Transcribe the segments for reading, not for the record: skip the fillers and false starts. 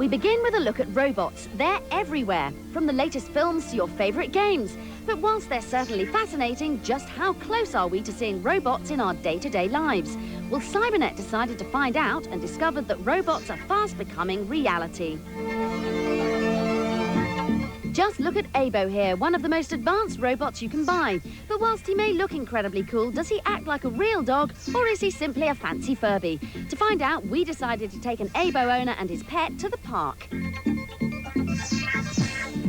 We begin with a look at robots. They're everywhere, from the latest films to your favourite games. But whilst they're certainly fascinating, just how close are we to seeing robots in our day-to-day lives? Well, Cybernet decided to find out and discovered that robots are fast becoming reality. Just look at Abo here, one of the most advanced robots you can buy. But whilst he may look incredibly cool, does he act like a real dog, or is he simply a fancy Furby? To find out, we decided to take an Abo owner and his pet to the park.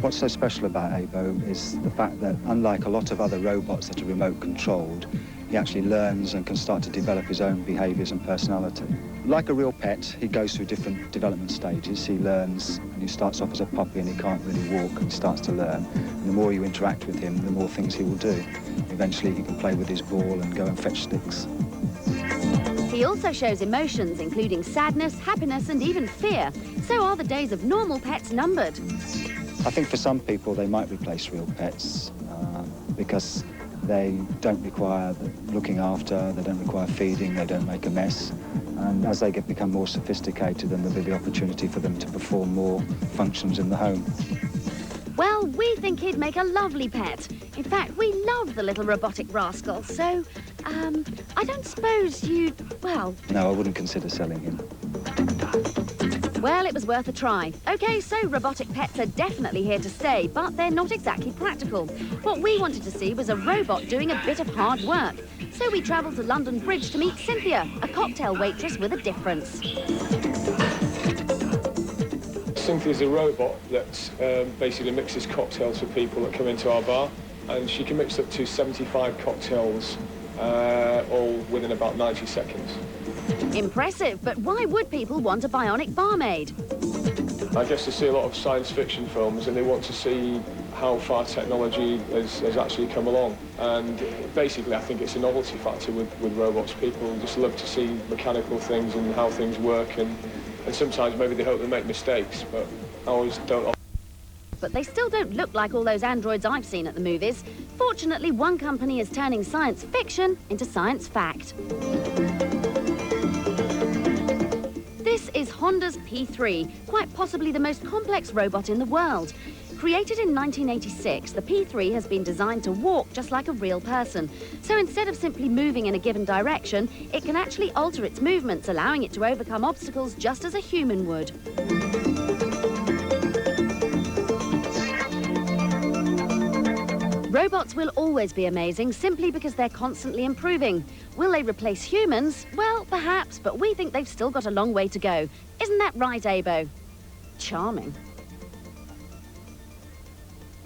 What's so special about Abo is the fact that, unlike a lot of other robots that are remote controlled, he actually learns and can start to develop his own behaviours and personality. Like a real pet, he goes through different development stages. He learns, and he starts off as a puppy and he can't really walk, and he starts to learn. And the more you interact with him, the more things he will do. Eventually he can play with his ball and go and fetch sticks. He also shows emotions, including sadness, happiness and even fear. So are the days of normal pets numbered? I think for some people they might replace real pets because they don't require looking after, they don't require feeding, they don't make a mess. And as they become more sophisticated, then there'll be the opportunity for them to perform more functions in the home. Well, we think he'd make a lovely pet. In fact, we love the little robotic rascal, so, I don't suppose you'd, well... No, I wouldn't consider selling him. Well, it was worth a try. OK, so robotic pets are definitely here to stay, but they're not exactly practical. What we wanted to see was a robot doing a bit of hard work. So we travelled to London Bridge to meet Cynthia, a cocktail waitress with a difference. Cynthia's a robot that basically mixes cocktails for people that come into our bar, and she can mix up to 75 cocktails, all within about 90 seconds. Impressive, but why would people want a bionic barmaid? I guess they see a lot of science fiction films and they want to see how far technology has actually come along. And basically, I think it's a novelty factor with robots. People just love to see mechanical things and how things work, and sometimes maybe they hope they make mistakes, but ours don't. But they still don't look like all those androids I've seen at the movies. Fortunately, one company is turning science fiction into science fact. This is Honda's P3, quite possibly the most complex robot in the world. Created in 1986, the P3 has been designed to walk just like a real person. So instead of simply moving in a given direction, it can actually alter its movements, allowing it to overcome obstacles just as a human would. Robots will always be amazing simply because they're constantly improving. Will they replace humans? Well, perhaps, but we think they've still got a long way to go. Isn't that right, Abo? Charming.